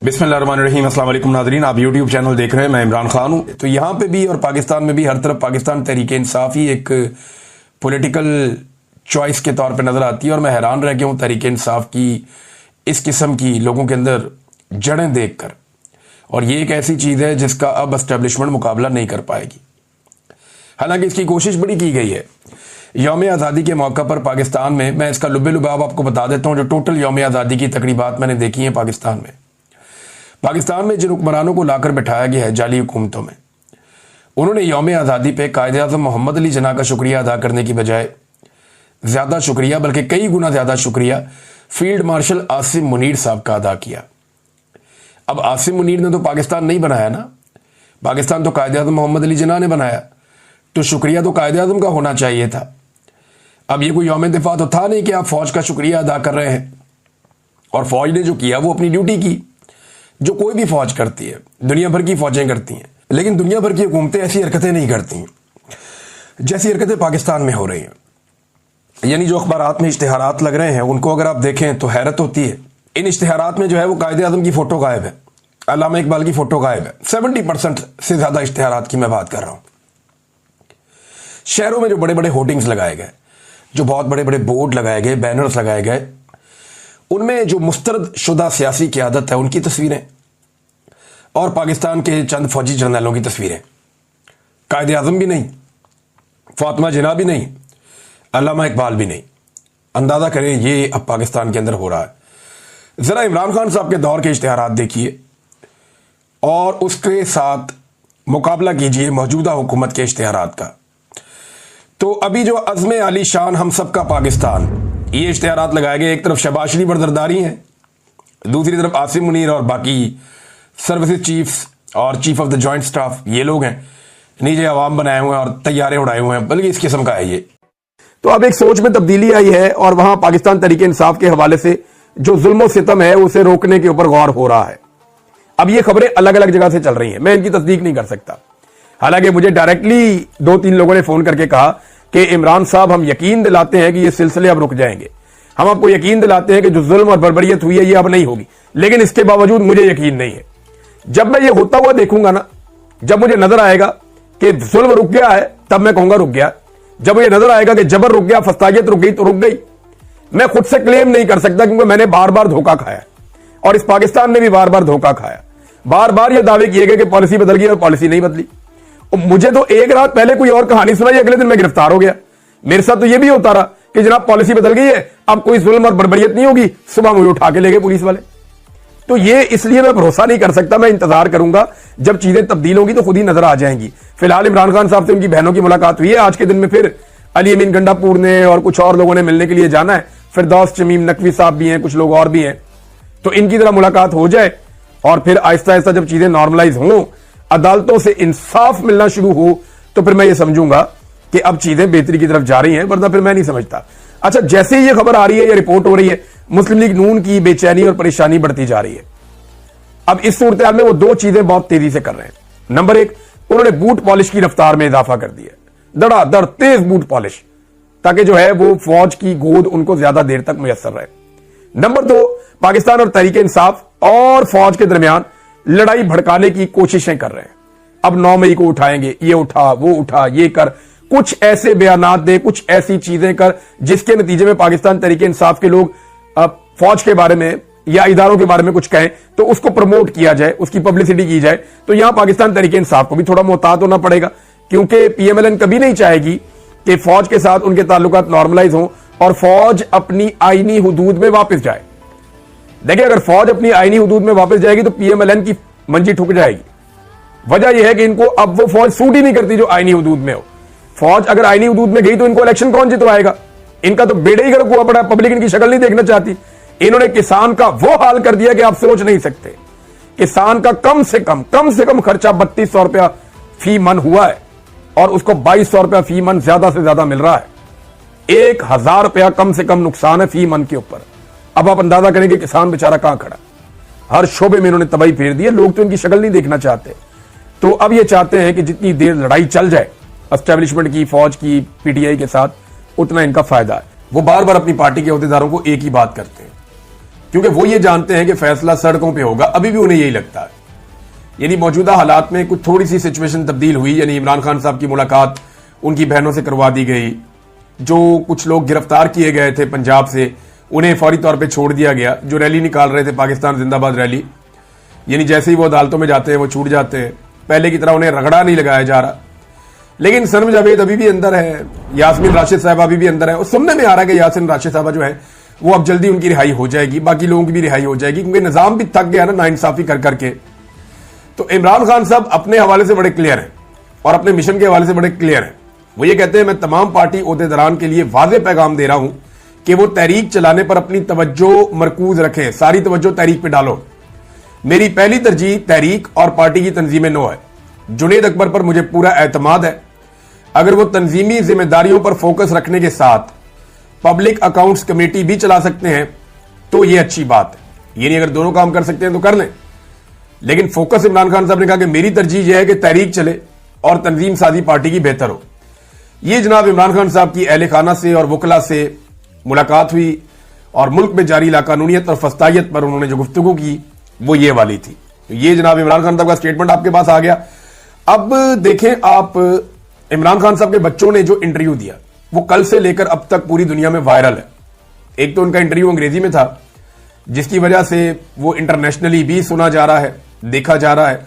बिस्मिल्लाहिर्रहमानिर्रहीम। अस्सलाम वालेकुम नाज़रीन, आप यूट्यूब चैनल देख रहे हैं। मैं इमरान खान हूं। तो यहाँ पे भी और पाकिस्तान में भी हर तरफ पाकिस्तान तहरीक इंसाफ ही एक पॉलिटिकल चॉइस के तौर पे नज़र आती है। और मैं हैरान रह गया हूँ तहरीक इंसाफ की इस किस्म की लोगों के अंदर जड़ें देख कर। और ये एक ऐसी चीज़ है जिसका अब एस्टेब्लिशमेंट मुकाबला नहीं कर पाएगी। हालांकि इसकी कोशिश बड़ी की गई है। यौम आज़ादी के मौका पर पाकिस्तान में, मैं इसका लुबे लुबाब आपको बता देता हूँ, जो टोटल यौम आज़ादी की तकरीबात मैंने देखी हैं पाकिस्तान में जिन हुक्मरानों को लाकर बिठाया गया है जाली हुकूमतों में, उन्होंने यौम आज़ादी पे कायदे आज़म मोहम्मद अली जिन्ना का शुक्रिया अदा करने की बजाय ज़्यादा शुक्रिया, बल्कि कई गुना ज़्यादा शुक्रिया फील्ड मार्शल आसिम मुनीर साहब का अदा किया। अब आसिम मुनीर ने तो पाकिस्तान नहीं बनाया ना, पाकिस्तान तो कायदे आज़म मोहम्मद अली जिन्ना ने बनाया, तो शुक्रिया तो कायदे आज़म का होना चाहिए था। अब ये कोई यौम दिफा तो था नहीं कि आप फौज का शुक्रिया अदा कर रहे हैं। और फौज ने जो किया वो अपनी ड्यूटी की, जो कोई भी फौज करती है, दुनिया भर की फौजें करती हैं। लेकिन दुनिया भर की हुकूमतें ऐसी हरकतें नहीं करती जैसी हरकतें पाकिस्तान में हो रही हैं। यानी जो अखबारात में इश्तिहारात लग रहे हैं उनको अगर आप देखें तो हैरत होती है। इन इश्तिहारात में जो है वो कायदे आज़म की फोटो गायब है, अल्लामा इकबाल की फोटो गायब है। 70% से ज्यादा इश्तिहारात की मैं बात कर रहा हूं। शहरों में जो बड़े बड़े होर्डिंग्स लगाए गए, जो बहुत बड़े बड़े बोर्ड लगाए गए, बैनर्स लगाए गए, उनमें जो मुस्तरद शुदा सियासी क़यादत है उनकी तस्वीरें और पाकिस्तान के चंद फौजी जर्नलों की तस्वीरें। कायदे आज़म भी नहीं, फातिमा जिन्ना भी नहीं, अल्लामा इकबाल भी नहीं। अंदाज़ा करें ये अब पाकिस्तान के अंदर हो रहा है। ज़रा इमरान खान साहब के दौर के इश्तिहारात देखिए और उसके साथ मुकाबला कीजिए मौजूदा हुकूमत के इश्तिहारात का। तो अभी जो अज़्म आली शान हम सब का पाकिस्तान, ये इश्तिहारात लगाए गए, एक तरफ शहबाज शरीफ बरदरदारी हैं, दूसरी तरफ आसिम मुनीर और बाकी सर्विसेज चीफ्स और chief of the joint staff, ये लोग हैं। नीचे अवाम बनाए हुए हैं और तैयारे उड़ाए हुए हैं, बल्कि इस किस्म का है ये। तो अब एक सोच में तब्दीली आई है और वहां पाकिस्तान तहरीक इंसाफ के हवाले से जो जुल्म सितम है उसे रोकने के ऊपर गौर हो रहा है। अब ये खबरें अलग अलग जगह से चल रही हैं, मैं इनकी तस्दीक नहीं कर सकता। हालांकि मुझे डायरेक्टली 2-3 लोगों ने फोन करके कहा कि इमरान साहब, हम यकीन दिलाते हैं कि ये सिलसिले अब रुक जाएंगे, हम आपको यकीन दिलाते हैं कि जो जुल्म और बर्बरियत हुई है ये अब नहीं होगी। लेकिन इसके बावजूद मुझे यकीन नहीं है। जब मैं ये होता हुआ देखूंगा ना, जब मुझे नजर आएगा कि जुल्म रुक गया है, तब मैं कहूंगा रुक गया। जब मुझे नजर आएगा कि जबर रुक गया, फस्तागियत रुक गई, तो रुक गई। मैं खुद से क्लेम नहीं कर सकता क्योंकि मैंने बार बार धोखा खाया और इस पाकिस्तान ने भी बार बार धोखा खाया। बार बार ये दावे किए गए कि पॉलिसी बदल गई और पॉलिसी नहीं बदली। और मुझे तो एक रात पहले कोई और कहानी सुनाई, अगले दिन मैं गिरफ्तार हो गया। मेरे साथ तो ये भी होता रहा कि जनाब पॉलिसी बदल गई है, अब कोई जुल्म और बर्बरियत नहीं होगी, सुबह मुझे उठा के ले गए पुलिस वाले। तो ये इसलिए मैं भरोसा नहीं कर सकता। मैं इंतजार करूंगा, जब चीजें तब्दील होंगी तो खुद ही नजर आ जाएंगी। फिलहाल इमरान खान साहब से उनकी बहनों की मुलाकात हुई है। आज के दिन में फिर अली अमीन गंडापुर ने और कुछ और लोगों ने मिलने के लिए जाना है। फिरदौस शमीम नकवी साहब भी हैं, कुछ लोग और भी हैं। तो इनकी तरह मुलाकात हो जाए और फिर आहिस्ता आहिस्ता जब चीजें नॉर्मलाइज हों, अदालतों से इंसाफ मिलना शुरू हो, तो फिर मैं ये समझूंगा कि अब चीजें बेहतरी की तरफ जा रही हैं, वरना फिर मैं नहीं समझता। अच्छा, जैसे ही ये खबर आ रही है, ये रिपोर्ट हो रही है, मुस्लिम लीग नून की बेचैनी और परेशानी बढ़ती जा रही है। अब इस सूरत हाल में वो 2 चीजें बहुत तेजी से कर रहे हैं। नंबर 1, उन्होंने बूट पॉलिश की रफ्तार में इजाफा कर दिया, धड़ाधड़ तेज बूट पॉलिश, ताकि जो है वो फौज की गोद उनको ज्यादा देर तक मुयस्सर रहे। नंबर 2, पाकिस्तान और तहरीक इंसाफ और फौज के दरमियान लड़ाई भड़काने की कोशिशें कर रहे हैं। अब 9 मई को उठाएंगे, ये उठा, वो उठा, ये कर, कुछ ऐसे बयानात दे, कुछ ऐसी चीजें कर जिसके नतीजे में पाकिस्तान तहरीक इंसाफ के लोग फौज के बारे में या इदारों के बारे में कुछ कहें तो उसको प्रमोट किया जाए, उसकी पब्लिसिटी की जाए। तो यहां पाकिस्तान तहरीक इंसाफ को भी थोड़ा मोहतात होना पड़ेगा, क्योंकि पीएमएलएन कभी नहीं चाहेगी कि फौज के साथ उनके ताल्लुकात नॉर्मलाइज हों और फौज अपनी आईनी हुदूद में वापस जाए। देखिए, अगर फौज अपनी आईनी हुदूद में वापस जाएगी तो पीएमएलएन की मंजी ठुक जाएगी। वजह यह है कि इनको अब वो फौज सूट ही नहीं करती जो आईनी हुदूद में हो। फौज अगर आईनी हुदूद में गई तो इनको इलेक्शन कौन जितवाएगा? इनका तो बेड़ा ही गर्क हुआ पड़ा, पब्लिक इनकी शक्ल नहीं देखना चाहती। इन्होंने किसान का वो हाल कर दिया कि आप सोच नहीं सकते। किसान का कम से कम खर्चा 3200 रुपया फी मन हुआ है और उसको 2200 रुपया फी मन ज्यादा से ज्यादा मिल रहा है। 1000 रुपया कम से कम नुकसान है फी मन के ऊपर। अब आप अंदाजा करें कि किसान बेचारा कहां खड़ा। हर शोबे में इन्होंने तबाही फेर दी है। लोग तो इनकी शक्ल नहीं देखना चाहते। तो अब ये चाहते हैं कि जितनी देर लड़ाई चल जाए एस्टेब्लिशमेंट की, फौज की, पीटीआई के साथ, उतना इनका फायदा है। वो बार बार अपनी पार्टी के अहदेदारों को एक ही बात करते हैं क्योंकि वो ये जानते हैं कि फैसला सड़कों पे होगा, अभी भी उन्हें यही लगता है। यानी मौजूदा हालात में कुछ थोड़ी सी सिचुएशन तब्दील हुई, यानी इमरान खान साहब की मुलाकात उनकी बहनों से करवा दी गई, जो कुछ लोग गिरफ्तार किए गए थे पंजाब से उन्हें फौरी तौर पे छोड़ दिया गया, जो रैली निकाल रहे थे पाकिस्तान जिंदाबाद रैली, यानी जैसे ही वो अदालतों में जाते हैं वो छूट जाते हैं, पहले की तरह उन्हें रगड़ा नहीं लगाया जा रहा। लेकिन सनम जावेद अभी भी अंदर है, यास्मीन राशिद साहब अभी भी अंदर है, और सुनने में आ रहा है कि यास्मीन राशिद साहब जो है वो अब जल्दी उनकी रिहाई हो जाएगी, बाकी लोगों की भी रिहाई हो जाएगी, क्योंकि निजाम भी थक गया ना नाइंसाफी कर करके। तो इमरान खान साहब अपने हवाले से बड़े क्लियर हैं और अपने मिशन के हवाले से बड़े क्लियर हैं। वो ये कहते हैं, मैं तमाम पार्टी ओहदेदारान के लिए वाज़ेह पैगाम दे रहा हूं कि वो तहरीक चलाने पर अपनी तवज्जो मरकूज रखें, सारी तवज्जो तहरीक पे डालो। मेरी पहली तरजीह तहरीक और पार्टी की तंजीम नो है। जुनेद अकबर पर मुझे पूरा एतमाद है, अगर वो तंजीमी जिम्मेदारियों पर फोकस रखने के साथ पब्लिक अकाउंट्स कमेटी भी चला सकते हैं तो ये अच्छी बात है। यानी अगर दोनों काम कर सकते हैं तो कर लें, लेकिन फोकस इमरान खान साहब ने कहा कि मेरी तरजीह यह है कि तहरीक चले और तंजीम साजी पार्टी की बेहतर हो। ये जनाब इमरान खान साहब की अहले खाना से और वकला से मुलाकात हुई और मुल्क में जारी लाकानूनियत और फस्तायत पर उन्होंने जो गुफ्तगू की वो ये वाली थी। ये जनाब इमरान खान साहब का स्टेटमेंट आपके पास आ गया। अब देखें आप, इमरान खान साहब के बच्चों ने जो इंटरव्यू दिया वो कल से लेकर अब तक पूरी दुनिया में वायरल है। एक तो उनका इंटरव्यू अंग्रेजी में था, जिसकी वजह से वो इंटरनेशनली भी सुना जा रहा है, देखा जा रहा है,